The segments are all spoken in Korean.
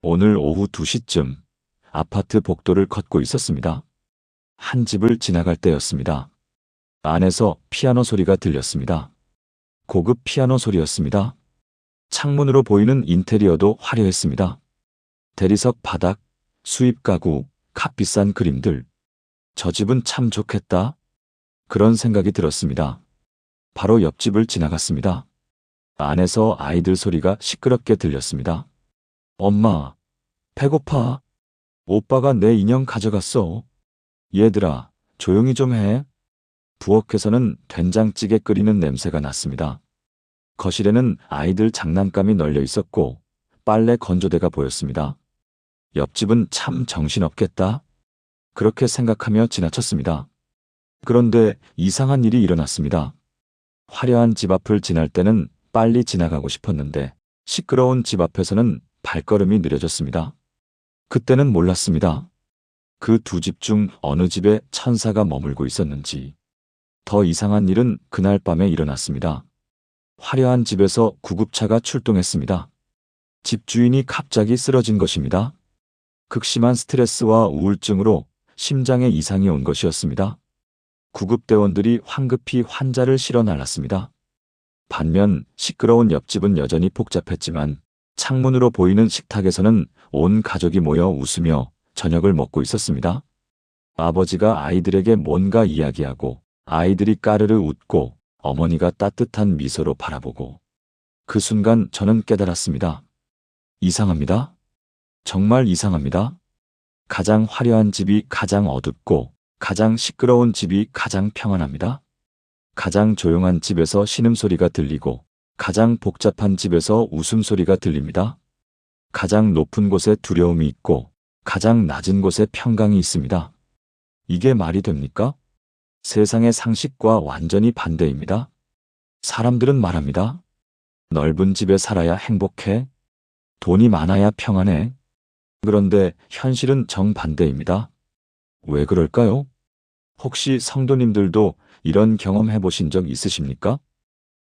오늘 오후 2시쯤 아파트 복도를 걷고 있었습니다. 한 집을 지나갈 때였습니다. 안에서 피아노 소리가 들렸습니다. 고급 피아노 소리였습니다. 창문으로 보이는 인테리어도 화려했습니다. 대리석 바닥, 수입 가구, 값비싼 그림들. 저 집은 참 좋겠다. 그런 생각이 들었습니다. 바로 옆집을 지나갔습니다. 안에서 아이들 소리가 시끄럽게 들렸습니다. 엄마, 배고파. 오빠가 내 인형 가져갔어. 얘들아, 조용히 좀 해. 부엌에서는 된장찌개 끓이는 냄새가 났습니다. 거실에는 아이들 장난감이 널려 있었고 빨래 건조대가 보였습니다. 옆집은 참 정신없겠다. 그렇게 생각하며 지나쳤습니다. 그런데 이상한 일이 일어났습니다. 화려한 집 앞을 지날 때는 빨리 지나가고 싶었는데 시끄러운 집 앞에서는 발걸음이 느려졌습니다. 그때는 몰랐습니다. 그 두 집 중 어느 집에 천사가 머물고 있었는지. 더 이상한 일은 그날 밤에 일어났습니다. 화려한 집에서 구급차가 출동했습니다. 집주인이 갑자기 쓰러진 것입니다. 극심한 스트레스와 우울증으로 심장에 이상이 온 것이었습니다. 구급대원들이 황급히 환자를 실어 날랐습니다. 반면 시끄러운 옆집은 여전히 복잡했지만 창문으로 보이는 식탁에서는 온 가족이 모여 웃으며 저녁을 먹고 있었습니다. 아버지가 아이들에게 뭔가 이야기하고 아이들이 까르르 웃고 어머니가 따뜻한 미소로 바라보고 그 순간 저는 깨달았습니다. 이상합니다. 정말 이상합니다. 가장 화려한 집이 가장 어둡고 가장 시끄러운 집이 가장 평안합니다. 가장 조용한 집에서 신음소리가 들리고 가장 복잡한 집에서 웃음소리가 들립니다. 가장 높은 곳에 두려움이 있고 가장 낮은 곳에 평강이 있습니다. 이게 말이 됩니까? 세상의 상식과 완전히 반대입니다. 사람들은 말합니다. 넓은 집에 살아야 행복해. 돈이 많아야 평안해. 그런데 현실은 정반대입니다. 왜 그럴까요? 혹시 성도님들도 이런 경험 해보신 적 있으십니까?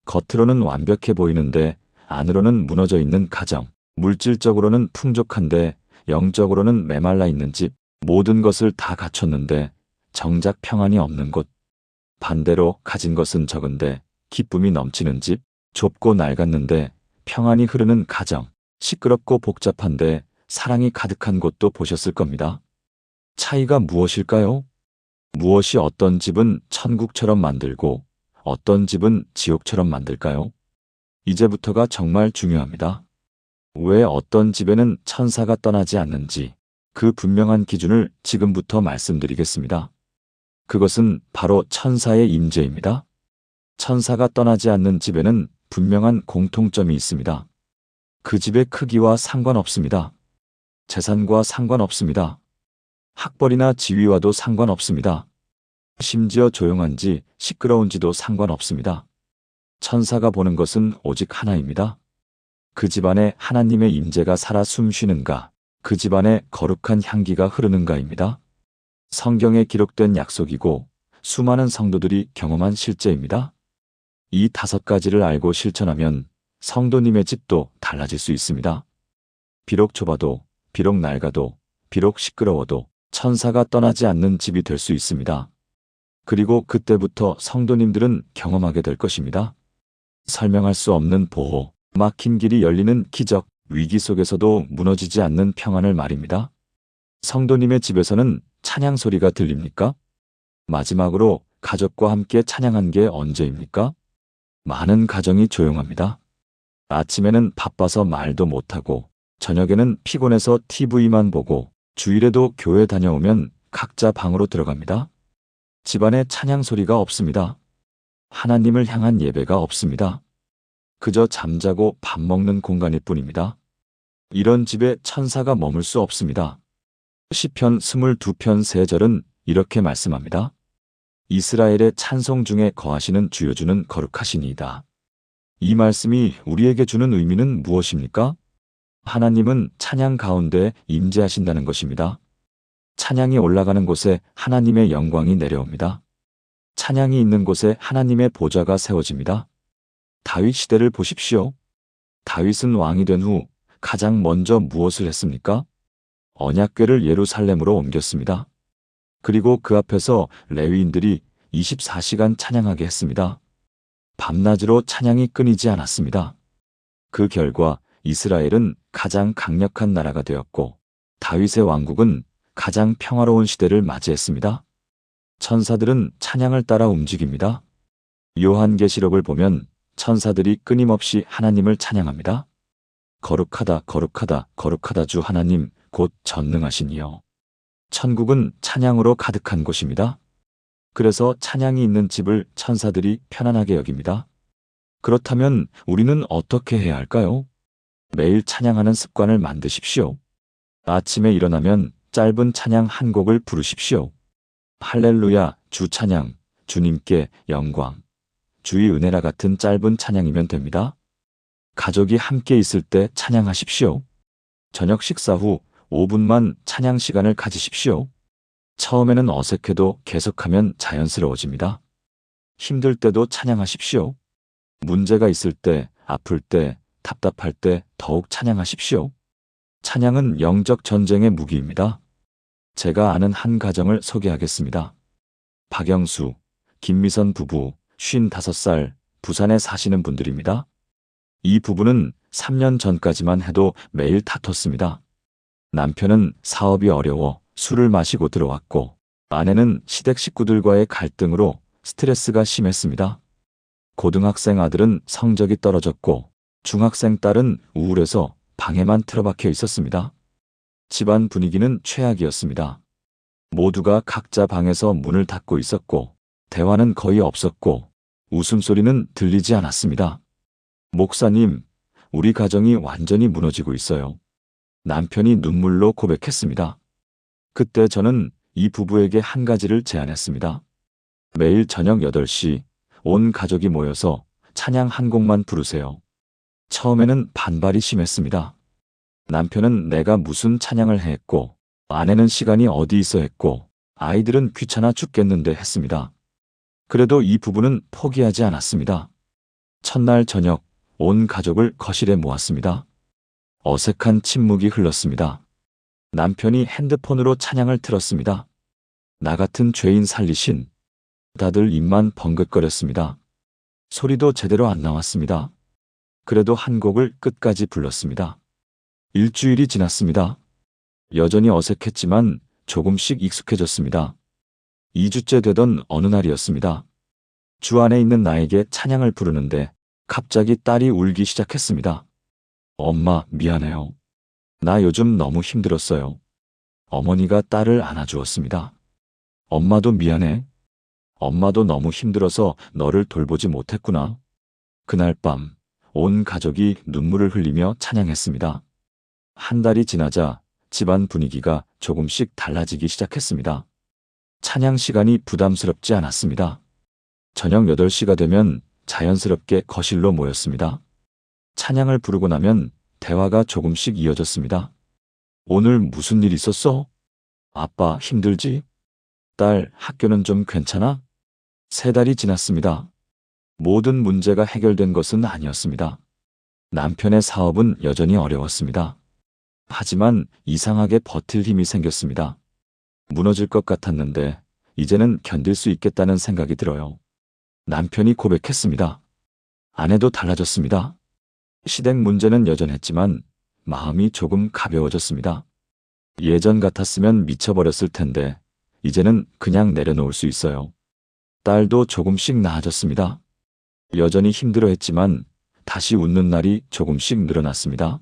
겉으로는 완벽해 보이는데 안으로는 무너져 있는 가정, 물질적으로는 풍족한데 영적으로는 메말라 있는 집, 모든 것을 다 갖췄는데 정작 평안이 없는 곳. 반대로 가진 것은 적은데 기쁨이 넘치는 집, 좁고 낡았는데 평안이 흐르는 가정, 시끄럽고 복잡한데 사랑이 가득한 곳도 보셨을 겁니다. 차이가 무엇일까요? 무엇이 어떤 집은 천국처럼 만들고 어떤 집은 지옥처럼 만들까요? 이제부터가 정말 중요합니다. 왜 어떤 집에는 천사가 떠나지 않는지 그 분명한 기준을 지금부터 말씀드리겠습니다. 그것은 바로 천사의 임재입니다. 천사가 떠나지 않는 집에는 분명한 공통점이 있습니다. 그 집의 크기와 상관없습니다. 재산과 상관없습니다. 학벌이나 지위와도 상관없습니다. 심지어 조용한지 시끄러운지도 상관없습니다. 천사가 보는 것은 오직 하나입니다. 그 집안에 하나님의 임재가 살아 숨쉬는가, 그 집안에 거룩한 향기가 흐르는가입니다. 성경에 기록된 약속이고 수많은 성도들이 경험한 실제입니다. 이 5가지를 알고 실천하면 성도님의 집도 달라질 수 있습니다. 비록 좁아도, 비록 낡아도, 비록 시끄러워도 천사가 떠나지 않는 집이 될 수 있습니다. 그리고 그때부터 성도님들은 경험하게 될 것입니다. 설명할 수 없는 보호, 막힌 길이 열리는 기적, 위기 속에서도 무너지지 않는 평안을 말입니다. 성도님의 집에서는 찬양 소리가 들립니까? 마지막으로 가족과 함께 찬양한 게 언제입니까? 많은 가정이 조용합니다. 아침에는 바빠서 말도 못하고 저녁에는 피곤해서 TV만 보고 주일에도 교회 다녀오면 각자 방으로 들어갑니다. 집안에 찬양 소리가 없습니다. 하나님을 향한 예배가 없습니다. 그저 잠자고 밥 먹는 공간일 뿐입니다. 이런 집에 천사가 머물 수 없습니다. 시편 22편 3절은 이렇게 말씀합니다. 이스라엘의 찬송 중에 거하시는 주여주는 거룩하시니이다. 이 말씀이 우리에게 주는 의미는 무엇입니까? 하나님은 찬양 가운데 임재하신다는 것입니다. 찬양이 올라가는 곳에 하나님의 영광이 내려옵니다. 찬양이 있는 곳에 하나님의 보좌가 세워집니다. 다윗 시대를 보십시오. 다윗은 왕이 된 후 가장 먼저 무엇을 했습니까? 언약궤를 예루살렘으로 옮겼습니다. 그리고 그 앞에서 레위인들이 24시간 찬양하게 했습니다. 밤낮으로 찬양이 끊이지 않았습니다. 그 결과 이스라엘은 가장 강력한 나라가 되었고 다윗의 왕국은 가장 평화로운 시대를 맞이했습니다. 천사들은 찬양을 따라 움직입니다. 요한계시록을 보면 천사들이 끊임없이 하나님을 찬양합니다. 거룩하다, 거룩하다, 거룩하다 주 하나님, 곧 전능하신 이여. 천국은 찬양으로 가득한 곳입니다. 그래서 찬양이 있는 집을 천사들이 편안하게 여깁니다. 그렇다면 우리는 어떻게 해야 할까요? 매일 찬양하는 습관을 만드십시오. 아침에 일어나면 짧은 찬양 한 곡을 부르십시오. 할렐루야, 주 찬양, 주님께 영광, 주의 은혜라 같은 짧은 찬양이면 됩니다. 가족이 함께 있을 때 찬양하십시오. 저녁 식사 후 5분만 찬양 시간을 가지십시오. 처음에는 어색해도 계속하면 자연스러워집니다. 힘들 때도 찬양하십시오. 문제가 있을 때, 아플 때, 답답할 때 더욱 찬양하십시오. 찬양은 영적 전쟁의 무기입니다. 제가 아는 한 가정을 소개하겠습니다. 박영수, 김미선 부부, 55살, 부산에 사시는 분들입니다. 이 부부는 3년 전까지만 해도 매일 다퉜습니다. 남편은 사업이 어려워 술을 마시고 들어왔고, 아내는 시댁 식구들과의 갈등으로 스트레스가 심했습니다. 고등학생 아들은 성적이 떨어졌고, 중학생 딸은 우울해서 방에만 틀어박혀 있었습니다. 집안 분위기는 최악이었습니다. 모두가 각자 방에서 문을 닫고 있었고, 대화는 거의 없었고, 웃음소리는 들리지 않았습니다. 목사님, 우리 가정이 완전히 무너지고 있어요. 남편이 눈물로 고백했습니다. 그때 저는 이 부부에게 한 가지를 제안했습니다. 매일 저녁 8시 온 가족이 모여서 찬양 한 곡만 부르세요. 처음에는 반발이 심했습니다. 남편은 내가 무슨 찬양을 했고, 아내는 시간이 어디 있어 했고, 아이들은 귀찮아 죽겠는데 했습니다. 그래도 이 부부는 포기하지 않았습니다. 첫날 저녁 온 가족을 거실에 모았습니다. 어색한 침묵이 흘렀습니다. 남편이 핸드폰으로 찬양을 틀었습니다. 나 같은 죄인 살리신. 다들 입만 벙긋거렸습니다. 소리도 제대로 안 나왔습니다. 그래도 한 곡을 끝까지 불렀습니다. 일주일이 지났습니다. 여전히 어색했지만 조금씩 익숙해졌습니다. 2주째 되던 어느 날이었습니다. 주 안에 있는 나에게 찬양을 부르는데 갑자기 딸이 울기 시작했습니다. 엄마, 미안해요. 나 요즘 너무 힘들었어요. 어머니가 딸을 안아주었습니다. 엄마도 미안해. 엄마도 너무 힘들어서 너를 돌보지 못했구나. 그날 밤, 온 가족이 눈물을 흘리며 찬양했습니다. 한 달이 지나자 집안 분위기가 조금씩 달라지기 시작했습니다. 찬양 시간이 부담스럽지 않았습니다. 저녁 8시가 되면 자연스럽게 거실로 모였습니다. 찬양을 부르고 나면 대화가 조금씩 이어졌습니다. 오늘 무슨 일 있었어? 아빠 힘들지? 딸 학교는 좀 괜찮아? 3달이 지났습니다. 모든 문제가 해결된 것은 아니었습니다. 남편의 사업은 여전히 어려웠습니다. 하지만 이상하게 버틸 힘이 생겼습니다. 무너질 것 같았는데 이제는 견딜 수 있겠다는 생각이 들어요. 남편이 고백했습니다. 아내도 달라졌습니다. 시댁 문제는 여전했지만 마음이 조금 가벼워졌습니다. 예전 같았으면 미쳐버렸을 텐데 이제는 그냥 내려놓을 수 있어요. 딸도 조금씩 나아졌습니다. 여전히 힘들어했지만 다시 웃는 날이 조금씩 늘어났습니다.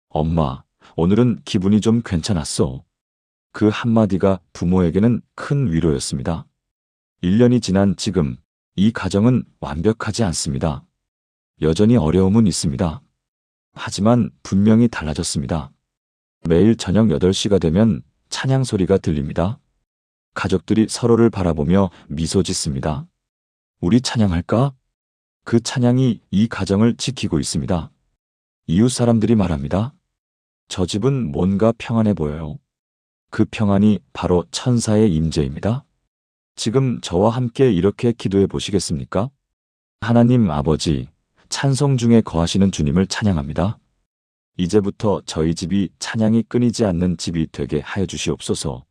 엄마, 오늘은 기분이 좀 괜찮았어. 그 한마디가 부모에게는 큰 위로였습니다. 1년이 지난 지금 이 가정은 완벽하지 않습니다. 여전히 어려움은 있습니다. 하지만 분명히 달라졌습니다. 매일 저녁 8시가 되면 찬양 소리가 들립니다. 가족들이 서로를 바라보며 미소 짓습니다. 우리 찬양할까? 그 찬양이 이 가정을 지키고 있습니다. 이웃 사람들이 말합니다. 저 집은 뭔가 평안해 보여요. 그 평안이 바로 천사의 임재입니다. 지금 저와 함께 이렇게 기도해 보시겠습니까? 하나님 아버지, 찬송 중에 거하시는 주님을 찬양합니다. 이제부터 저희 집이 찬양이 끊이지 않는 집이 되게 하여 주시옵소서.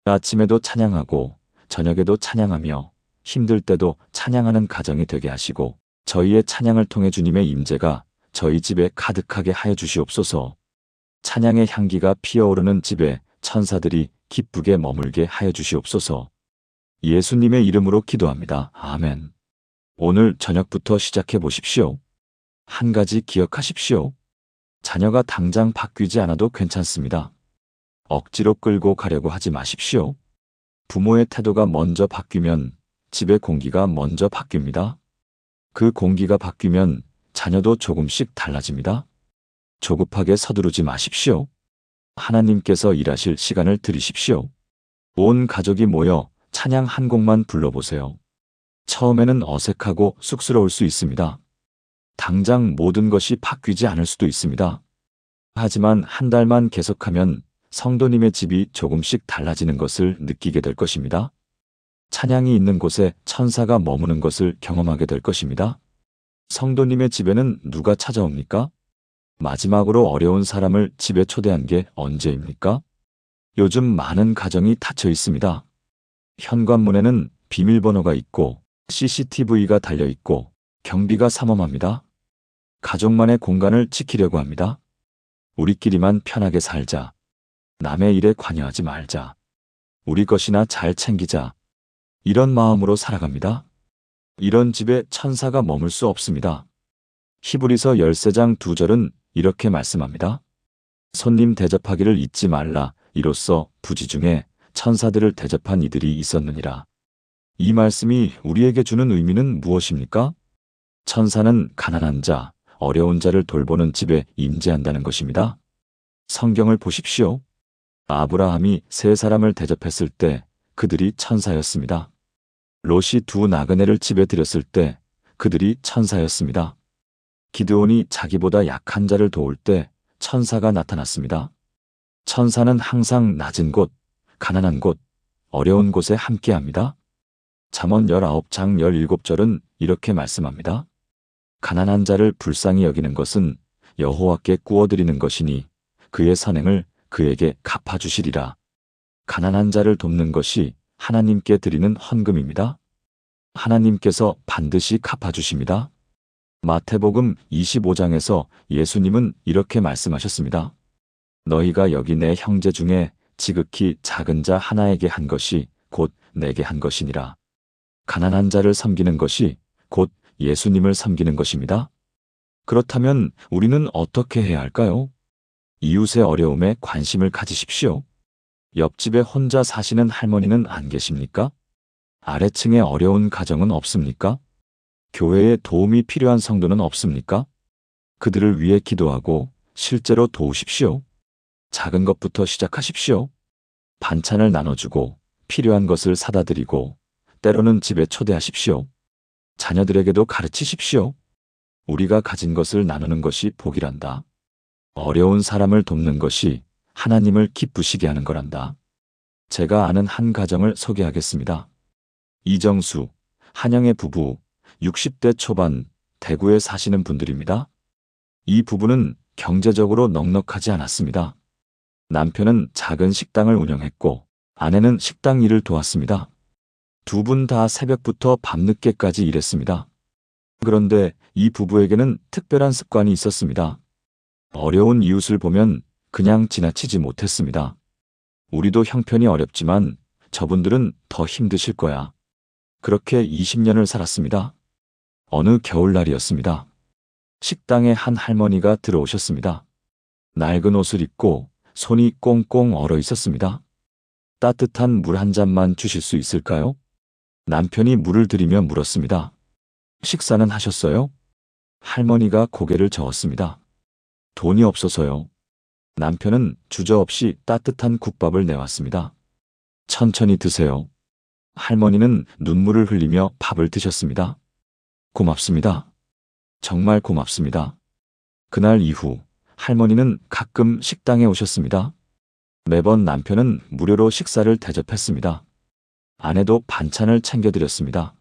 아침에도 찬양하고 저녁에도 찬양하며 힘들 때도 찬양하는 가정이 되게 하시고 저희의 찬양을 통해 주님의 임재가 저희 집에 가득하게 하여 주시옵소서. 찬양의 향기가 피어오르는 집에 천사들이 기쁘게 머물게 하여 주시옵소서. 예수님의 이름으로 기도합니다. 아멘. 오늘 저녁부터 시작해 보십시오. 한 가지 기억하십시오. 자녀가 당장 바뀌지 않아도 괜찮습니다. 억지로 끌고 가려고 하지 마십시오. 부모의 태도가 먼저 바뀌면 집의 공기가 먼저 바뀝니다. 그 공기가 바뀌면 자녀도 조금씩 달라집니다. 조급하게 서두르지 마십시오. 하나님께서 일하실 시간을 들이십시오. 온 가족이 모여 찬양 한 곡만 불러보세요. 처음에는 어색하고 쑥스러울 수 있습니다. 당장 모든 것이 바뀌지 않을 수도 있습니다. 하지만 한 달만 계속하면 성도님의 집이 조금씩 달라지는 것을 느끼게 될 것입니다. 찬양이 있는 곳에 천사가 머무는 것을 경험하게 될 것입니다. 성도님의 집에는 누가 찾아옵니까? 마지막으로 어려운 사람을 집에 초대한 게 언제입니까? 요즘 많은 가정이 닫혀 있습니다. 현관문에는 비밀번호가 있고 CCTV가 달려 있고 경비가 삼엄합니다. 가족만의 공간을 지키려고 합니다. 우리끼리만 편하게 살자. 남의 일에 관여하지 말자. 우리 것이나 잘 챙기자. 이런 마음으로 살아갑니다. 이런 집에 천사가 머물 수 없습니다. 히브리서 13장 2절은 이렇게 말씀합니다. 손님 대접하기를 잊지 말라. 이로써 부지 중에 천사들을 대접한 이들이 있었느니라. 이 말씀이 우리에게 주는 의미는 무엇입니까? 천사는 가난한 자, 어려운 자를 돌보는 집에 임재한다는 것입니다. 성경을 보십시오. 아브라함이 세 사람을 대접했을 때 그들이 천사였습니다. 롯이 두 나그네를 집에 들였을 때 그들이 천사였습니다. 기드온이 자기보다 약한 자를 도울 때 천사가 나타났습니다. 천사는 항상 낮은 곳, 가난한 곳, 어려운 곳에 함께합니다. 잠언 19장 17절은 이렇게 말씀합니다. 가난한 자를 불쌍히 여기는 것은 여호와께 구워드리는 것이니 그의 선행을 그에게 갚아주시리라. 가난한 자를 돕는 것이 하나님께 드리는 헌금입니다. 하나님께서 반드시 갚아주십니다. 마태복음 25장에서 예수님은 이렇게 말씀하셨습니다. 너희가 여기 내 형제 중에 지극히 작은 자 하나에게 한 것이 곧 내게 한 것이니라. 가난한 자를 섬기는 것이 곧 예수님을 섬기는 것입니다. 그렇다면 우리는 어떻게 해야 할까요? 이웃의 어려움에 관심을 가지십시오. 옆집에 혼자 사시는 할머니는 안 계십니까? 아래층에 어려운 가정은 없습니까? 교회에 도움이 필요한 성도는 없습니까? 그들을 위해 기도하고 실제로 도우십시오. 작은 것부터 시작하십시오. 반찬을 나눠주고 필요한 것을 사다 드리고 때로는 집에 초대하십시오. 자녀들에게도 가르치십시오. 우리가 가진 것을 나누는 것이 복이란다. 어려운 사람을 돕는 것이 하나님을 기쁘시게 하는 거란다. 제가 아는 한 가정을 소개하겠습니다. 이정수, 한영의 부부, 60대 초반, 대구에 사시는 분들입니다. 이 부부는 경제적으로 넉넉하지 않았습니다. 남편은 작은 식당을 운영했고 아내는 식당 일을 도왔습니다. 두 분 다 새벽부터 밤늦게까지 일했습니다. 그런데 이 부부에게는 특별한 습관이 있었습니다. 어려운 이웃을 보면 그냥 지나치지 못했습니다. 우리도 형편이 어렵지만 저분들은 더 힘드실 거야. 그렇게 20년을 살았습니다. 어느 겨울날이었습니다. 식당에 한 할머니가 들어오셨습니다. 낡은 옷을 입고 손이 꽁꽁 얼어 있었습니다. 따뜻한 물 한 잔만 주실 수 있을까요? 남편이 물을 드리며 물었습니다. 식사는 하셨어요? 할머니가 고개를 저었습니다. 돈이 없어서요. 남편은 주저없이 따뜻한 국밥을 내왔습니다. 천천히 드세요. 할머니는 눈물을 흘리며 밥을 드셨습니다. 고맙습니다. 정말 고맙습니다. 그날 이후 할머니는 가끔 식당에 오셨습니다. 매번 남편은 무료로 식사를 대접했습니다. 아내도 반찬을 챙겨드렸습니다.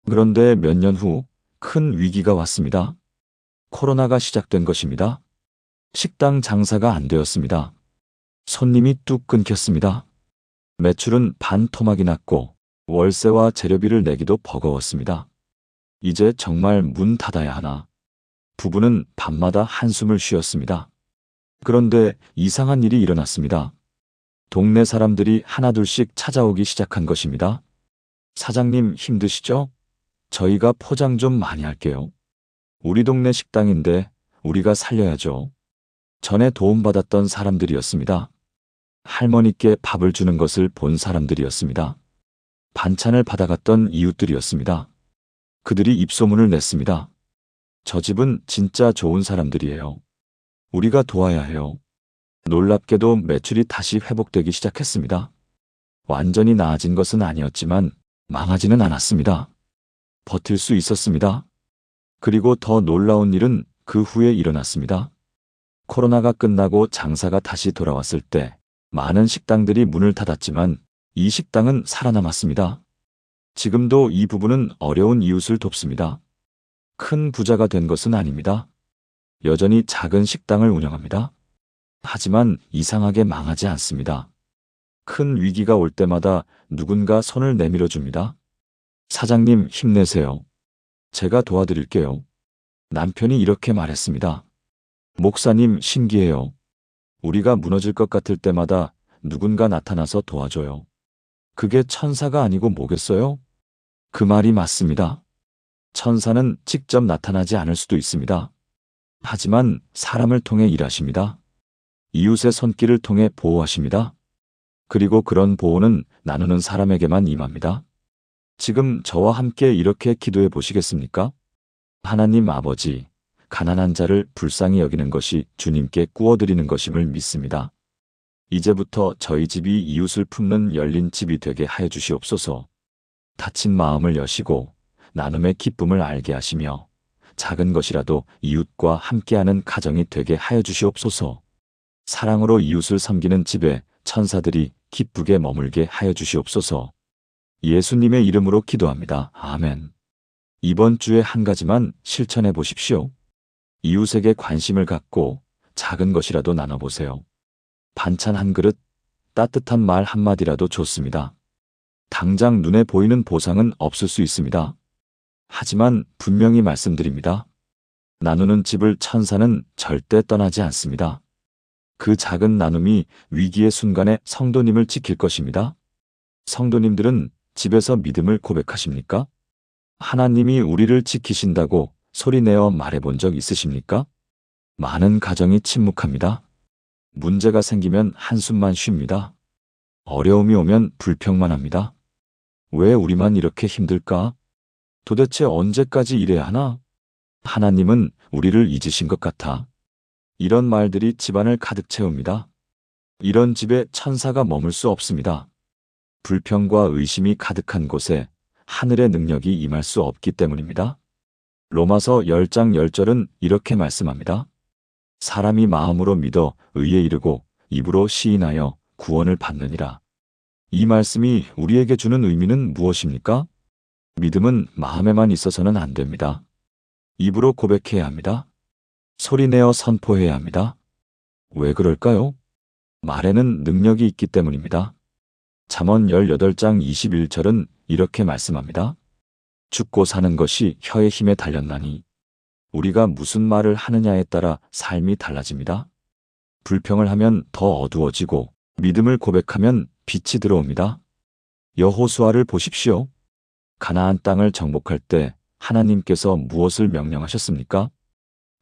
그런데 몇 년 후 큰 위기가 왔습니다. 코로나가 시작된 것입니다. 식당 장사가 안 되었습니다. 손님이 뚝 끊겼습니다. 매출은 반토막이 났고 월세와 재료비를 내기도 버거웠습니다. 이제 정말 문 닫아야 하나. 부부는 밤마다 한숨을 쉬었습니다. 그런데 이상한 일이 일어났습니다. 동네 사람들이 하나둘씩 찾아오기 시작한 것입니다. 사장님 힘드시죠? 저희가 포장 좀 많이 할게요. 우리 동네 식당인데 우리가 살려야죠. 전에 도움받았던 사람들이었습니다. 할머니께 밥을 주는 것을 본 사람들이었습니다. 반찬을 받아갔던 이웃들이었습니다. 그들이 입소문을 냈습니다. 저 집은 진짜 좋은 사람들이에요. 우리가 도와야 해요. 놀랍게도 매출이 다시 회복되기 시작했습니다. 완전히 나아진 것은 아니었지만 망하지는 않았습니다. 버틸 수 있었습니다. 그리고 더 놀라운 일은 그 후에 일어났습니다. 코로나가 끝나고 장사가 다시 돌아왔을 때 많은 식당들이 문을 닫았지만 이 식당은 살아남았습니다. 지금도 이 부부는 어려운 이웃을 돕습니다. 큰 부자가 된 것은 아닙니다. 여전히 작은 식당을 운영합니다. 하지만 이상하게 망하지 않습니다. 큰 위기가 올 때마다 누군가 손을 내밀어 줍니다. 사장님 힘내세요. 제가 도와드릴게요. 남편이 이렇게 말했습니다. 목사님 신기해요. 우리가 무너질 것 같을 때마다 누군가 나타나서 도와줘요. 그게 천사가 아니고 뭐겠어요? 그 말이 맞습니다. 천사는 직접 나타나지 않을 수도 있습니다. 하지만 사람을 통해 일하십니다. 이웃의 손길을 통해 보호하십니다. 그리고 그런 보호는 나누는 사람에게만 임합니다. 지금 저와 함께 이렇게 기도해 보시겠습니까? 하나님 아버지, 가난한 자를 불쌍히 여기는 것이 주님께 구워드리는 것임을 믿습니다. 이제부터 저희 집이 이웃을 품는 열린 집이 되게 하여 주시옵소서. 다친 마음을 여시고 나눔의 기쁨을 알게 하시며 작은 것이라도 이웃과 함께하는 가정이 되게 하여 주시옵소서. 사랑으로 이웃을 섬기는 집에 천사들이 기쁘게 머물게 하여 주시옵소서. 예수님의 이름으로 기도합니다. 아멘. 이번 주에 한 가지만 실천해 보십시오. 이웃에게 관심을 갖고 작은 것이라도 나눠보세요. 반찬 한 그릇, 따뜻한 말 한마디라도 좋습니다. 당장 눈에 보이는 보상은 없을 수 있습니다. 하지만 분명히 말씀드립니다. 나누는 집을 천사는 절대 떠나지 않습니다. 그 작은 나눔이 위기의 순간에 성도님을 지킬 것입니다. 성도님들은 집에서 믿음을 고백하십니까? 하나님이 우리를 지키신다고 소리내어 말해본 적 있으십니까? 많은 가정이 침묵합니다. 문제가 생기면 한숨만 쉽니다. 어려움이 오면 불평만 합니다. 왜 우리만 이렇게 힘들까? 도대체 언제까지 이래야 하나? 하나님은 우리를 잊으신 것 같아. 이런 말들이 집안을 가득 채웁니다. 이런 집에 천사가 머물 수 없습니다. 불평과 의심이 가득한 곳에 하늘의 능력이 임할 수 없기 때문입니다. 로마서 10장 10절은 이렇게 말씀합니다. 사람이 마음으로 믿어 의에 이르고 입으로 시인하여 구원을 받느니라. 이 말씀이 우리에게 주는 의미는 무엇입니까? 믿음은 마음에만 있어서는 안 됩니다. 입으로 고백해야 합니다. 소리내어 선포해야 합니다. 왜 그럴까요? 말에는 능력이 있기 때문입니다. 잠언 18장 21절은 이렇게 말씀합니다. 죽고 사는 것이 혀의 힘에 달렸나니 우리가 무슨 말을 하느냐에 따라 삶이 달라집니다. 불평을 하면 더 어두워지고 믿음을 고백하면 빛이 들어옵니다. 여호수아를 보십시오. 가나안 땅을 정복할 때 하나님께서 무엇을 명령하셨습니까?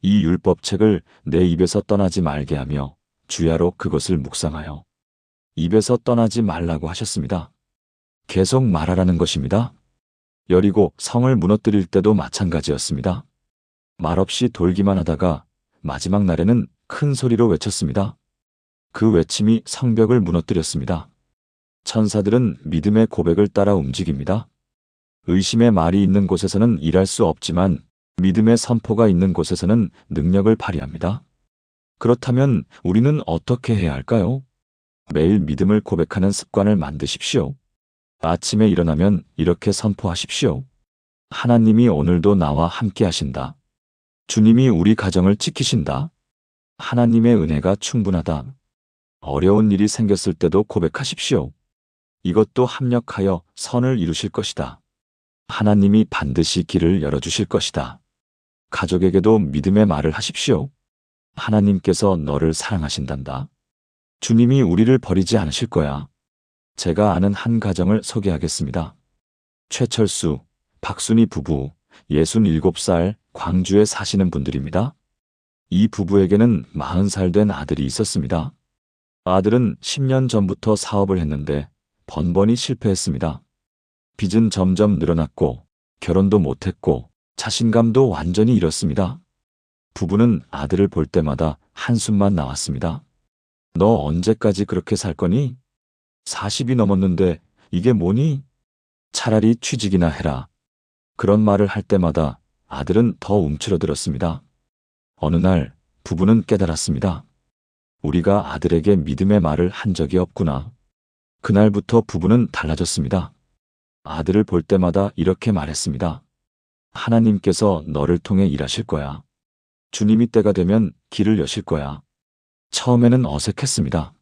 이 율법책을 내 입에서 떠나지 말게 하며 주야로 그것을 묵상하여 입에서 떠나지 말라고 하셨습니다. 계속 말하라는 것입니다. 여리고 성을 무너뜨릴 때도 마찬가지였습니다. 말없이 돌기만 하다가 마지막 날에는 큰 소리로 외쳤습니다. 그 외침이 성벽을 무너뜨렸습니다. 천사들은 믿음의 고백을 따라 움직입니다. 의심의 말이 있는 곳에서는 일할 수 없지만 믿음의 선포가 있는 곳에서는 능력을 발휘합니다. 그렇다면 우리는 어떻게 해야 할까요? 매일 믿음을 고백하는 습관을 만드십시오. 아침에 일어나면 이렇게 선포하십시오. 하나님이 오늘도 나와 함께 하신다. 주님이 우리 가정을 지키신다. 하나님의 은혜가 충분하다. 어려운 일이 생겼을 때도 고백하십시오. 이것도 합력하여 선을 이루실 것이다. 하나님이 반드시 길을 열어주실 것이다. 가족에게도 믿음의 말을 하십시오. 하나님께서 너를 사랑하신단다. 주님이 우리를 버리지 않으실 거야. 제가 아는 한 가정을 소개하겠습니다. 최철수, 박순희 부부, 67살 광주에 사시는 분들입니다. 이 부부에게는 40살 된 아들이 있었습니다. 아들은 10년 전부터 사업을 했는데 번번이 실패했습니다. 빚은 점점 늘어났고 결혼도 못했고 자신감도 완전히 잃었습니다. 부부는 아들을 볼 때마다 한숨만 나왔습니다. 너 언제까지 그렇게 살 거니? 40이 넘었는데 이게 뭐니? 차라리 취직이나 해라. 그런 말을 할 때마다 아들은 더 움츠러들었습니다. 어느 날 부부는 깨달았습니다. 우리가 아들에게 믿음의 말을 한 적이 없구나. 그날부터 부부는 달라졌습니다. 아들을 볼 때마다 이렇게 말했습니다. 하나님께서 너를 통해 일하실 거야. 주님이 때가 되면 길을 여실 거야. 처음에는 어색했습니다.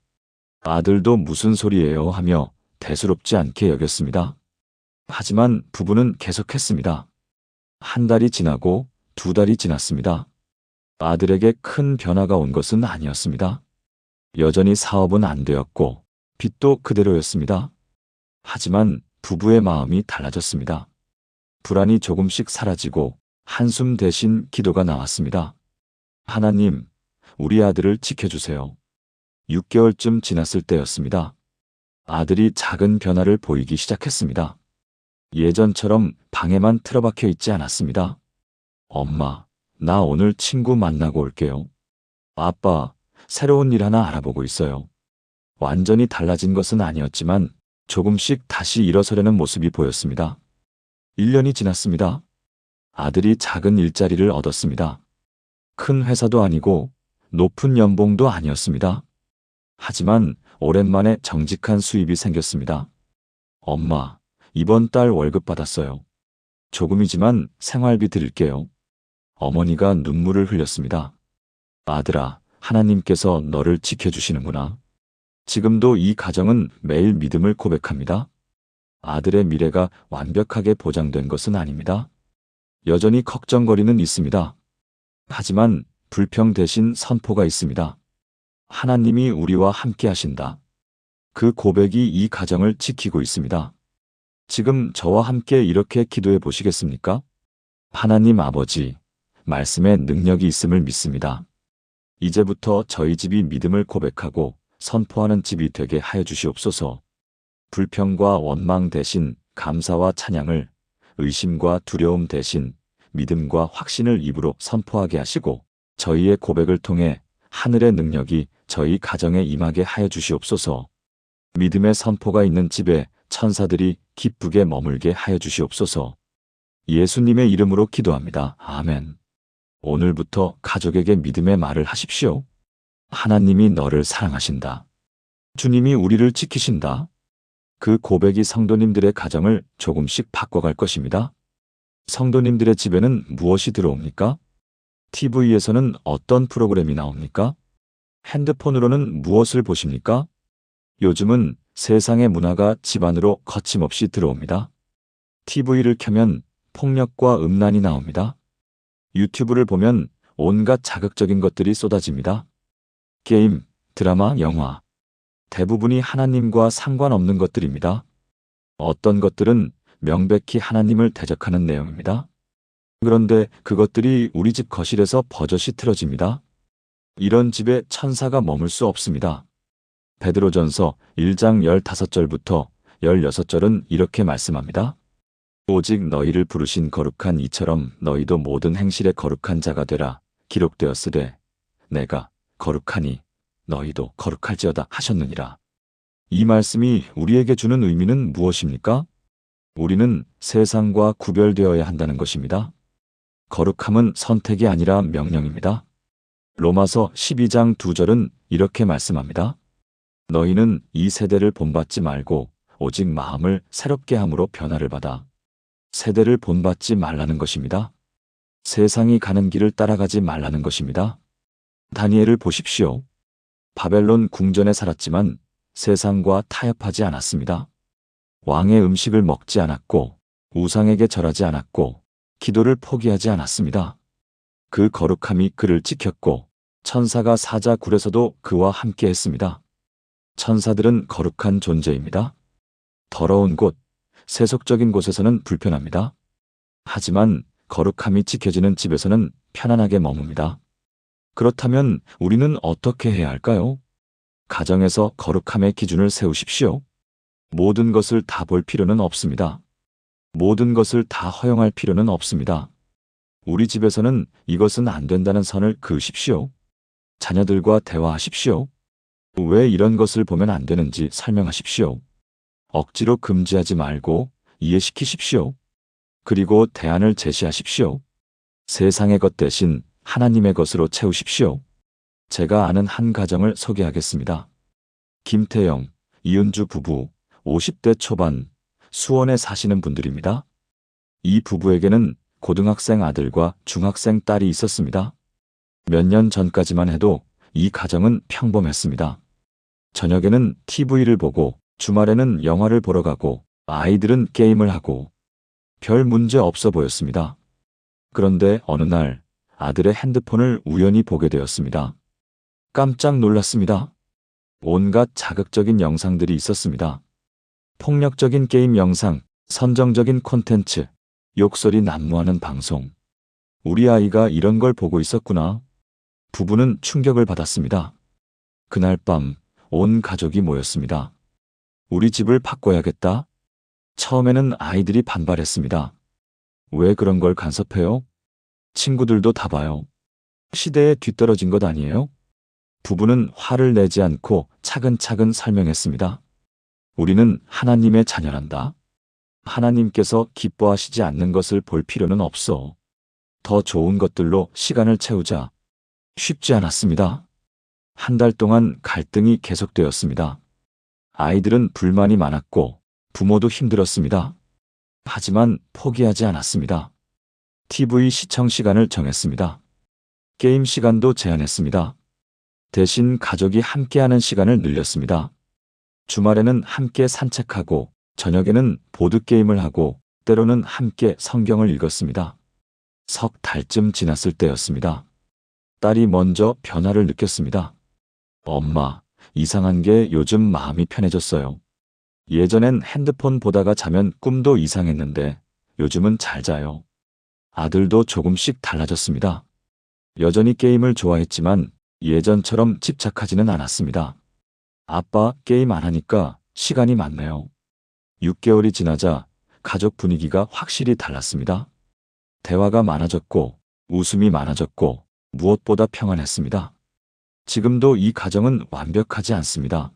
아들도 무슨 소리예요 하며 대수롭지 않게 여겼습니다. 하지만 부부는 계속했습니다. 한 달이 지나고 2달이 지났습니다. 아들에게 큰 변화가 온 것은 아니었습니다. 여전히 사업은 안 되었고 빚도 그대로였습니다. 하지만 부부의 마음이 달라졌습니다. 불안이 조금씩 사라지고 한숨 대신 기도가 나왔습니다. 하나님, 우리 아들을 지켜주세요. 6개월쯤 지났을 때였습니다. 아들이 작은 변화를 보이기 시작했습니다. 예전처럼 방에만 틀어박혀 있지 않았습니다. 엄마, 나 오늘 친구 만나고 올게요. 아빠, 새로운 일 하나 알아보고 있어요. 완전히 달라진 것은 아니었지만 조금씩 다시 일어서려는 모습이 보였습니다. 1년이 지났습니다. 아들이 작은 일자리를 얻었습니다. 큰 회사도 아니고 높은 연봉도 아니었습니다. 하지만 오랜만에 정직한 수입이 생겼습니다. 엄마, 이번 달 월급 받았어요. 조금이지만 생활비 드릴게요. 어머니가 눈물을 흘렸습니다. 아들아, 하나님께서 너를 지켜주시는구나. 지금도 이 가정은 매일 믿음을 고백합니다. 아들의 미래가 완벽하게 보장된 것은 아닙니다. 여전히 걱정거리는 있습니다. 하지만 불평 대신 선포가 있습니다. 하나님이 우리와 함께 하신다. 그 고백이 이 가정을 지키고 있습니다. 지금 저와 함께 이렇게 기도해 보시겠습니까? 하나님 아버지, 말씀에 능력이 있음을 믿습니다. 이제부터 저희 집이 믿음을 고백하고 선포하는 집이 되게 하여 주시옵소서. 불평과 원망 대신 감사와 찬양을, 의심과 두려움 대신 믿음과 확신을 입으로 선포하게 하시고 저희의 고백을 통해 하늘의 능력이 저희 가정에 임하게 하여 주시옵소서. 믿음의 선포가 있는 집에 천사들이 기쁘게 머물게 하여 주시옵소서. 예수님의 이름으로 기도합니다. 아멘. 오늘부터 가족에게 믿음의 말을 하십시오. 하나님이 너를 사랑하신다. 주님이 우리를 지키신다. 그 고백이 성도님들의 가정을 조금씩 바꿔갈 것입니다. 성도님들의 집에는 무엇이 들어옵니까? TV에서는 어떤 프로그램이 나옵니까? 핸드폰으로는 무엇을 보십니까? 요즘은 세상의 문화가 집안으로 거침없이 들어옵니다. TV를 켜면 폭력과 음란이 나옵니다. 유튜브를 보면 온갖 자극적인 것들이 쏟아집니다. 게임, 드라마, 영화. 대부분이 하나님과 상관없는 것들입니다. 어떤 것들은 명백히 하나님을 대적하는 내용입니다. 그런데 그것들이 우리 집 거실에서 버젓이 틀어집니다. 이런 집에 천사가 머물 수 없습니다. 베드로전서 1장 15절부터 16절은 이렇게 말씀합니다. 오직 너희를 부르신 거룩한 이처럼 너희도 모든 행실에 거룩한 자가 되라. 기록되었으되 내가 거룩하니 너희도 거룩할지어다 하셨느니라. 이 말씀이 우리에게 주는 의미는 무엇입니까? 우리는 세상과 구별되어야 한다는 것입니다. 거룩함은 선택이 아니라 명령입니다. 로마서 12장 2절은 이렇게 말씀합니다. 너희는 이 세대를 본받지 말고 오직 마음을 새롭게 함으로 변화를 받아. 세대를 본받지 말라는 것입니다. 세상이 가는 길을 따라가지 말라는 것입니다. 다니엘을 보십시오. 바벨론 궁전에 살았지만 세상과 타협하지 않았습니다. 왕의 음식을 먹지 않았고 우상에게 절하지 않았고 기도를 포기하지 않았습니다. 그 거룩함이 그를 지켰고 천사가 사자굴에서도 그와 함께 했습니다. 천사들은 거룩한 존재입니다. 더러운 곳, 세속적인 곳에서는 불편합니다. 하지만 거룩함이 지켜지는 집에서는 편안하게 머뭅니다. 그렇다면 우리는 어떻게 해야 할까요? 가정에서 거룩함의 기준을 세우십시오. 모든 것을 다 볼 필요는 없습니다. 모든 것을 다 허용할 필요는 없습니다. 우리 집에서는 이것은 안 된다는 선을 그으십시오. 자녀들과 대화하십시오. 왜 이런 것을 보면 안 되는지 설명하십시오. 억지로 금지하지 말고 이해시키십시오. 그리고 대안을 제시하십시오. 세상의 것 대신 하나님의 것으로 채우십시오. 제가 아는 한 가정을 소개하겠습니다. 김태영, 이은주 부부, 50대 초반, 수원에 사시는 분들입니다. 이 부부에게는 고등학생 아들과 중학생 딸이 있었습니다. 몇 년 전까지만 해도 이 가정은 평범했습니다. 저녁에는 TV를 보고 주말에는 영화를 보러 가고 아이들은 게임을 하고 별 문제 없어 보였습니다. 그런데 어느 날 아들의 핸드폰을 우연히 보게 되었습니다. 깜짝 놀랐습니다. 온갖 자극적인 영상들이 있었습니다. 폭력적인 게임 영상, 선정적인 콘텐츠, 욕설이 난무하는 방송. 우리 아이가 이런 걸 보고 있었구나. 부부는 충격을 받았습니다. 그날 밤 온 가족이 모였습니다. 우리 집을 바꿔야겠다. 처음에는 아이들이 반발했습니다. 왜 그런 걸 간섭해요? 친구들도 다 봐요. 시대에 뒤떨어진 것 아니에요? 부부는 화를 내지 않고 차근차근 설명했습니다. 우리는 하나님의 자녀란다. 하나님께서 기뻐하시지 않는 것을 볼 필요는 없어. 더 좋은 것들로 시간을 채우자. 쉽지 않았습니다. 한 달 동안 갈등이 계속되었습니다. 아이들은 불만이 많았고 부모도 힘들었습니다. 하지만 포기하지 않았습니다. TV 시청 시간을 정했습니다. 게임 시간도 제한했습니다. 대신 가족이 함께하는 시간을 늘렸습니다. 주말에는 함께 산책하고 저녁에는 보드게임을 하고 때로는 함께 성경을 읽었습니다. 석 달쯤 지났을 때였습니다. 딸이 먼저 변화를 느꼈습니다. 엄마, 이상한 게 요즘 마음이 편해졌어요. 예전엔 핸드폰 보다가 자면 꿈도 이상했는데 요즘은 잘 자요. 아들도 조금씩 달라졌습니다. 여전히 게임을 좋아했지만 예전처럼 집착하지는 않았습니다. 아빠, 게임 안 하니까 시간이 많네요. 6개월이 지나자 가족 분위기가 확실히 달랐습니다. 대화가 많아졌고 웃음이 많아졌고 무엇보다 평안했습니다. 지금도 이 가정은 완벽하지 않습니다.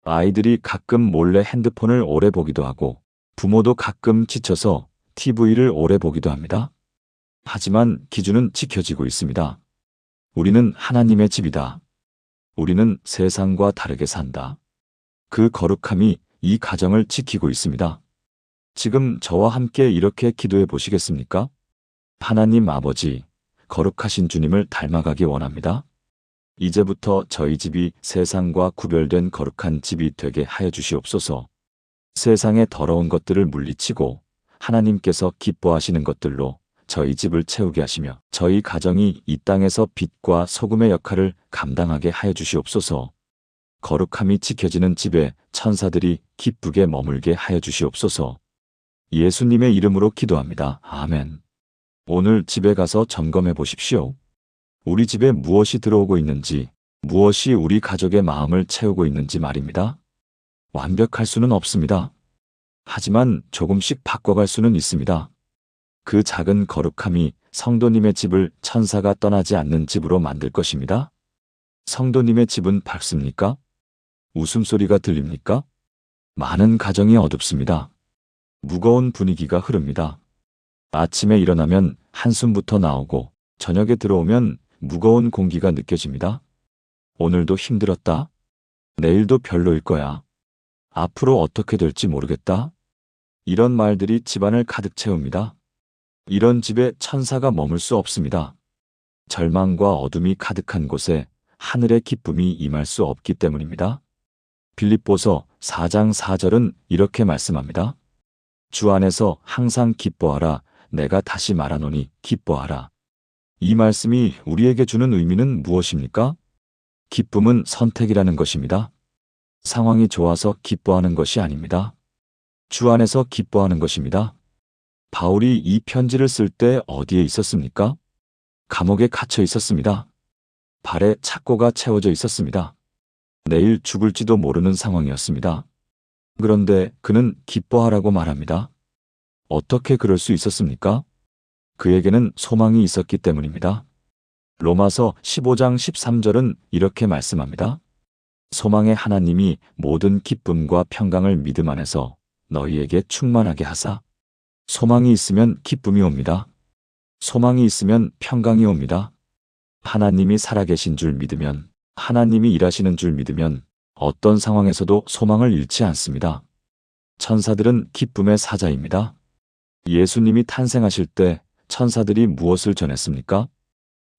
아이들이 가끔 몰래 핸드폰을 오래 보기도 하고 부모도 가끔 지쳐서 TV를 오래 보기도 합니다. 하지만 기준은 지켜지고 있습니다. 우리는 하나님의 집이다. 우리는 세상과 다르게 산다. 그 거룩함이 이 가정을 지키고 있습니다. 지금 저와 함께 이렇게 기도해 보시겠습니까? 하나님 아버지, 거룩하신 주님을 닮아가기 원합니다. 이제부터 저희 집이 세상과 구별된 거룩한 집이 되게 하여 주시옵소서. 세상의 더러운 것들을 물리치고 하나님께서 기뻐하시는 것들로 저희 집을 채우게 하시며 저희 가정이 이 땅에서 빛과 소금의 역할을 감당하게 하여 주시옵소서. 거룩함이 지켜지는 집에 천사들이 기쁘게 머물게 하여 주시옵소서. 예수님의 이름으로 기도합니다. 아멘. 오늘 집에 가서 점검해 보십시오. 우리 집에 무엇이 들어오고 있는지, 무엇이 우리 가족의 마음을 채우고 있는지 말입니다. 완벽할 수는 없습니다. 하지만 조금씩 바꿔갈 수는 있습니다. 그 작은 거룩함이 성도님의 집을 천사가 떠나지 않는 집으로 만들 것입니다. 성도님의 집은 밝습니까? 웃음소리가 들립니까? 많은 가정이 어둡습니다. 무거운 분위기가 흐릅니다. 아침에 일어나면 한숨부터 나오고 저녁에 들어오면 무거운 공기가 느껴집니다. 오늘도 힘들었다. 내일도 별로일 거야. 앞으로 어떻게 될지 모르겠다. 이런 말들이 집안을 가득 채웁니다. 이런 집에 천사가 머물 수 없습니다. 절망과 어둠이 가득한 곳에 하늘의 기쁨이 임할 수 없기 때문입니다. 빌립보서 4장 4절은 이렇게 말씀합니다. 주 안에서 항상 기뻐하라. 내가 다시 말하노니 기뻐하라. 이 말씀이 우리에게 주는 의미는 무엇입니까? 기쁨은 선택이라는 것입니다. 상황이 좋아서 기뻐하는 것이 아닙니다. 주 안에서 기뻐하는 것입니다. 바울이 이 편지를 쓸 때 어디에 있었습니까? 감옥에 갇혀 있었습니다. 발에 착고가 채워져 있었습니다. 내일 죽을지도 모르는 상황이었습니다. 그런데 그는 기뻐하라고 말합니다. 어떻게 그럴 수 있었습니까? 그에게는 소망이 있었기 때문입니다. 로마서 15장 13절은 이렇게 말씀합니다. 소망의 하나님이 모든 기쁨과 평강을 믿음 안에서 너희에게 충만하게 하사. 소망이 있으면 기쁨이 옵니다. 소망이 있으면 평강이 옵니다. 하나님이 살아계신 줄 믿으면, 하나님이 일하시는 줄 믿으면 어떤 상황에서도 소망을 잃지 않습니다. 천사들은 기쁨의 사자입니다. 예수님이 탄생하실 때 천사들이 무엇을 전했습니까?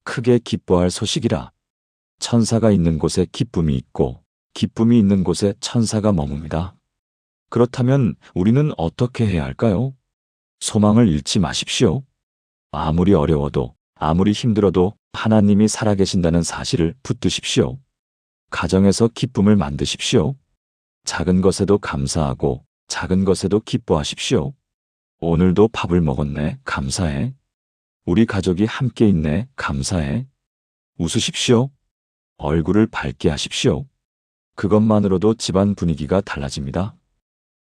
크게 기뻐할 소식이라. 천사가 있는 곳에 기쁨이 있고 기쁨이 있는 곳에 천사가 머뭅니다. 그렇다면 우리는 어떻게 해야 할까요? 소망을 잃지 마십시오. 아무리 어려워도, 아무리 힘들어도 하나님이 살아계신다는 사실을 붙드십시오. 가정에서 기쁨을 만드십시오. 작은 것에도 감사하고 작은 것에도 기뻐하십시오. 오늘도 밥을 먹었네, 감사해. 우리 가족이 함께 있네, 감사해. 웃으십시오. 얼굴을 밝게 하십시오. 그것만으로도 집안 분위기가 달라집니다.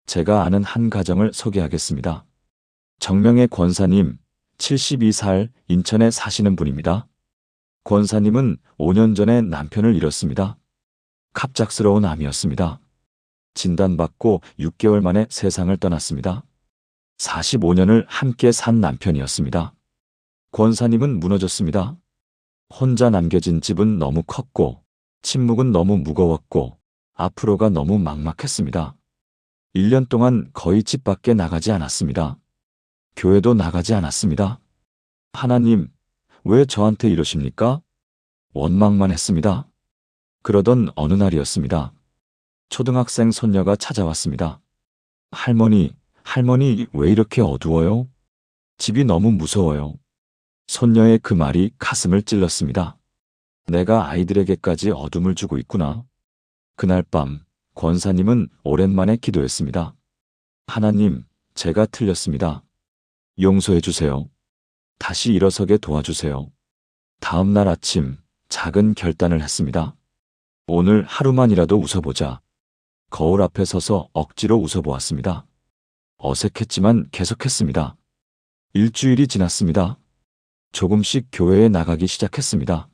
제가 아는 한 가정을 소개하겠습니다. 정명의 권사님, 72살 인천에 사시는 분입니다. 권사님은 5년 전에 남편을 잃었습니다. 갑작스러운 암이었습니다. 진단받고 6개월 만에 세상을 떠났습니다. 45년을 함께 산 남편이었습니다. 권사님은 무너졌습니다. 혼자 남겨진 집은 너무 컸고, 침묵은 너무 무거웠고, 앞으로가 너무 막막했습니다. 1년 동안 거의 집 밖에 나가지 않았습니다. 교회도 나가지 않았습니다. 하나님, 왜 저한테 이러십니까? 원망만 했습니다. 그러던 어느 날이었습니다. 초등학생 손녀가 찾아왔습니다. 할머니, 할머니 왜 이렇게 어두워요? 집이 너무 무서워요. 손녀의 그 말이 가슴을 찔렀습니다. 내가 아이들에게까지 어둠을 주고 있구나. 그날 밤 권사님은 오랜만에 기도했습니다. 하나님, 제가 틀렸습니다. 용서해 주세요. 다시 일어서게 도와주세요. 다음 날 아침 작은 결단을 했습니다. 오늘 하루만이라도 웃어보자. 거울 앞에 서서 억지로 웃어보았습니다. 어색했지만 계속했습니다. 일주일이 지났습니다. 조금씩 교회에 나가기 시작했습니다.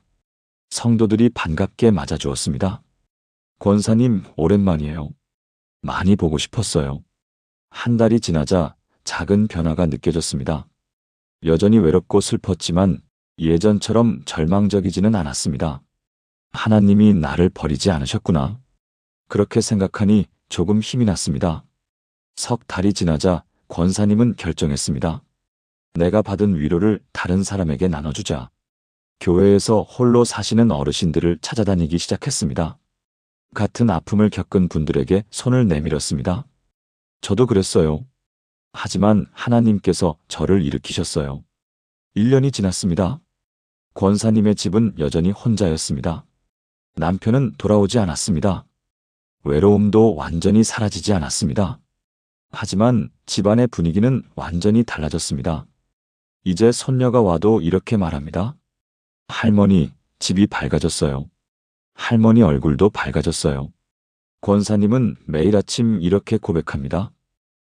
성도들이 반갑게 맞아주었습니다. 권사님, 오랜만이에요. 많이 보고 싶었어요. 한 달이 지나자 작은 변화가 느껴졌습니다. 여전히 외롭고 슬펐지만 예전처럼 절망적이지는 않았습니다. 하나님이 나를 버리지 않으셨구나. 그렇게 생각하니 조금 힘이 났습니다. 석 달이 지나자 권사님은 결정했습니다. 내가 받은 위로를 다른 사람에게 나눠주자. 교회에서 홀로 사시는 어르신들을 찾아다니기 시작했습니다. 같은 아픔을 겪은 분들에게 손을 내밀었습니다. 저도 그랬어요. 하지만 하나님께서 저를 일으키셨어요. 1년이 지났습니다. 권사님의 집은 여전히 혼자였습니다. 남편은 돌아오지 않았습니다. 외로움도 완전히 사라지지 않았습니다. 하지만 집안의 분위기는 완전히 달라졌습니다. 이제 손녀가 와도 이렇게 말합니다. 할머니, 집이 밝아졌어요. 할머니 얼굴도 밝아졌어요. 권사님은 매일 아침 이렇게 고백합니다.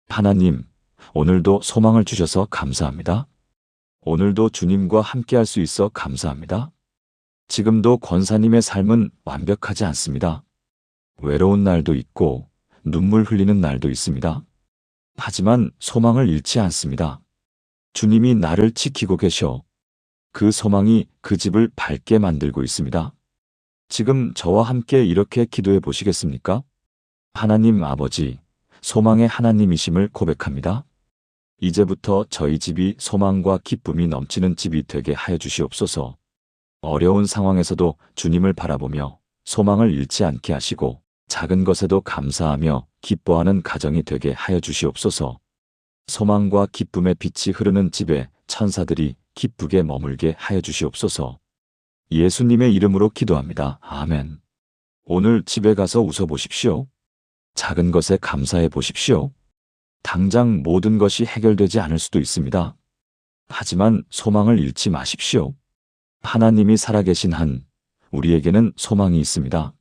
하나님, 오늘도 소망을 주셔서 감사합니다. 오늘도 주님과 함께 할 수 있어 감사합니다. 지금도 권사님의 삶은 완벽하지 않습니다. 외로운 날도 있고 눈물 흘리는 날도 있습니다. 하지만 소망을 잃지 않습니다. 주님이 나를 지키고 계셔. 그 소망이 그 집을 밝게 만들고 있습니다. 지금 저와 함께 이렇게 기도해 보시겠습니까? 하나님 아버지, 소망의 하나님이심을 고백합니다. 이제부터 저희 집이 소망과 기쁨이 넘치는 집이 되게 하여 주시옵소서. 어려운 상황에서도 주님을 바라보며 소망을 잃지 않게 하시고 작은 것에도 감사하며 기뻐하는 가정이 되게 하여 주시옵소서. 소망과 기쁨의 빛이 흐르는 집에 천사들이 기쁘게 머물게 하여 주시옵소서. 예수님의 이름으로 기도합니다. 아멘. 오늘 집에 가서 웃어보십시오. 작은 것에 감사해 보십시오. 당장 모든 것이 해결되지 않을 수도 있습니다. 하지만 소망을 잃지 마십시오. 하나님이 살아계신 한 우리에게는 소망이 있습니다.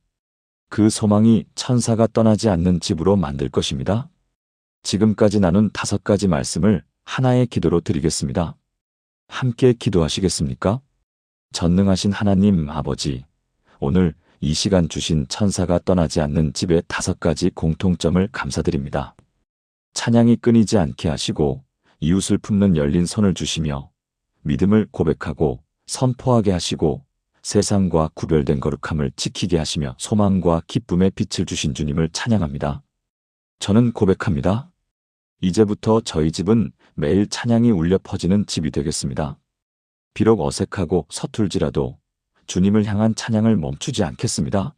그 소망이 천사가 떠나지 않는 집으로 만들 것입니다. 지금까지 나눈 5가지 말씀을 하나의 기도로 드리겠습니다. 함께 기도하시겠습니까? 전능하신 하나님 아버지, 오늘 이 시간 주신 천사가 떠나지 않는 집의 5가지 공통점을 감사드립니다. 찬양이 끊이지 않게 하시고 이웃을 품는 열린 손을 주시며 믿음을 고백하고 선포하게 하시고 세상과 구별된 거룩함을 지키게 하시며 소망과 기쁨의 빛을 주신 주님을 찬양합니다. 저는 고백합니다. 이제부터 저희 집은 매일 찬양이 울려 퍼지는 집이 되겠습니다. 비록 어색하고 서툴지라도 주님을 향한 찬양을 멈추지 않겠습니다.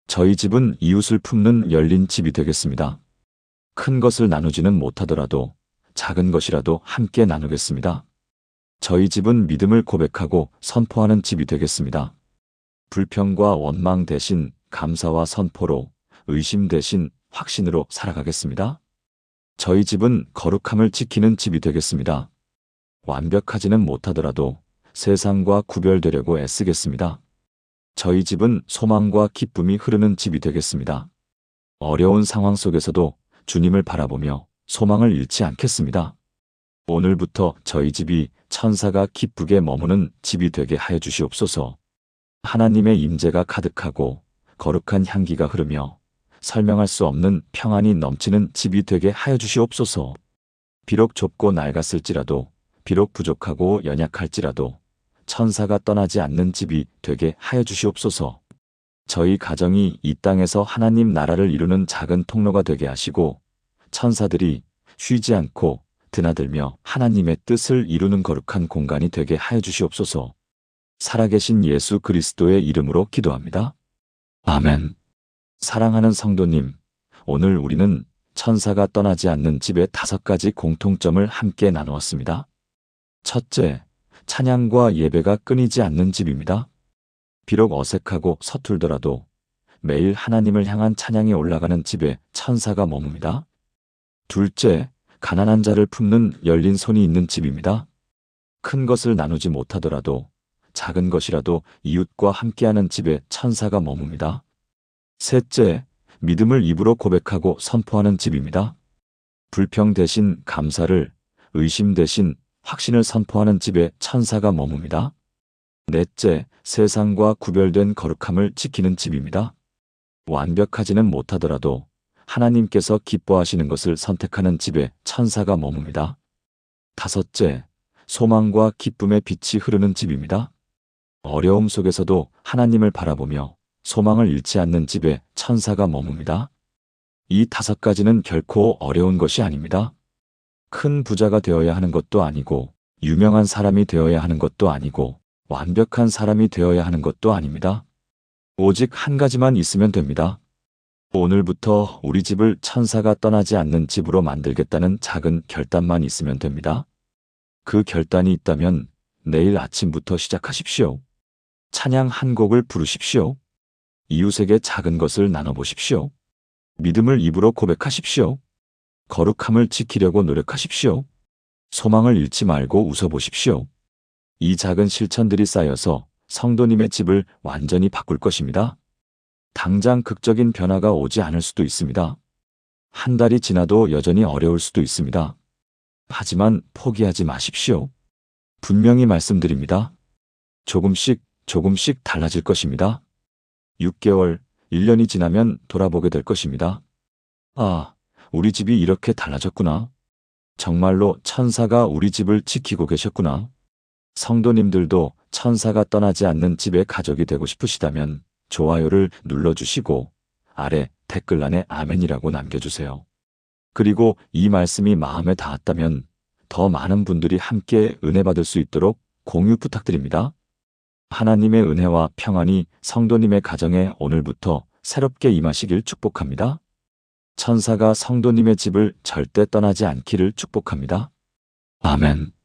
저희 집은 이웃을 품는 열린 집이 되겠습니다. 큰 것을 나누지는 못하더라도 작은 것이라도 함께 나누겠습니다. 저희 집은 믿음을 고백하고 선포하는 집이 되겠습니다. 불평과 원망 대신 감사와 선포로, 의심 대신 확신으로 살아가겠습니다. 저희 집은 거룩함을 지키는 집이 되겠습니다. 완벽하지는 못하더라도 세상과 구별되려고 애쓰겠습니다. 저희 집은 소망과 기쁨이 흐르는 집이 되겠습니다. 어려운 상황 속에서도 주님을 바라보며 소망을 잃지 않겠습니다. 오늘부터 저희 집이 천사가 기쁘게 머무는 집이 되게 하여 주시옵소서. 하나님의 임재가 가득하고 거룩한 향기가 흐르며 설명할 수 없는 평안이 넘치는 집이 되게 하여 주시옵소서. 비록 좁고 낡았을지라도, 비록 부족하고 연약할지라도 천사가 떠나지 않는 집이 되게 하여 주시옵소서. 저희 가정이 이 땅에서 하나님 나라를 이루는 작은 통로가 되게 하시고 천사들이 쉬지 않고 드나들며 하나님의 뜻을 이루는 거룩한 공간이 되게 하여 주시옵소서. 살아계신 예수 그리스도의 이름으로 기도합니다. 아멘. 사랑하는 성도님, 오늘 우리는 천사가 떠나지 않는 집의 5가지 공통점을 함께 나누었습니다. 첫째, 찬양과 예배가 끊이지 않는 집입니다. 비록 어색하고 서툴더라도 매일 하나님을 향한 찬양이 올라가는 집에 천사가 머뭅니다. 둘째, 가난한 자를 품는 열린 손이 있는 집입니다. 큰 것을 나누지 못하더라도 작은 것이라도 이웃과 함께하는 집에 천사가 머뭅니다. 셋째, 믿음을 입으로 고백하고 선포하는 집입니다. 불평 대신 감사를, 의심 대신 확신을 선포하는 집에 천사가 머뭅니다. 넷째, 세상과 구별된 거룩함을 지키는 집입니다. 완벽하지는 못하더라도 하나님께서 기뻐하시는 것을 선택하는 집에 천사가 머뭅니다. 다섯째, 소망과 기쁨의 빛이 흐르는 집입니다. 어려움 속에서도 하나님을 바라보며 소망을 잃지 않는 집에 천사가 머뭅니다. 이 5가지는 결코 어려운 것이 아닙니다. 큰 부자가 되어야 하는 것도 아니고, 유명한 사람이 되어야 하는 것도 아니고, 완벽한 사람이 되어야 하는 것도 아닙니다. 오직 한 가지만 있으면 됩니다. 오늘부터 우리 집을 천사가 떠나지 않는 집으로 만들겠다는 작은 결단만 있으면 됩니다. 그 결단이 있다면 내일 아침부터 시작하십시오. 찬양 한 곡을 부르십시오. 이웃에게 작은 것을 나눠보십시오. 믿음을 입으로 고백하십시오. 거룩함을 지키려고 노력하십시오. 소망을 잃지 말고 웃어보십시오. 이 작은 실천들이 쌓여서 성도님의 집을 완전히 바꿀 것입니다. 당장 극적인 변화가 오지 않을 수도 있습니다. 한 달이 지나도 여전히 어려울 수도 있습니다. 하지만 포기하지 마십시오. 분명히 말씀드립니다. 조금씩 달라질 것입니다. 6개월, 1년이 지나면 돌아보게 될 것입니다. 아, 우리 집이 이렇게 달라졌구나. 정말로 천사가 우리 집을 지키고 계셨구나. 성도님들도 천사가 떠나지 않는 집의 가족이 되고 싶으시다면 좋아요를 눌러주시고 아래 댓글란에 아멘이라고 남겨주세요. 그리고 이 말씀이 마음에 닿았다면 더 많은 분들이 함께 은혜 받을 수 있도록 공유 부탁드립니다. 하나님의 은혜와 평안이 성도님의 가정에 오늘부터 새롭게 임하시길 축복합니다. 천사가 성도님의 집을 절대 떠나지 않기를 축복합니다. 아멘.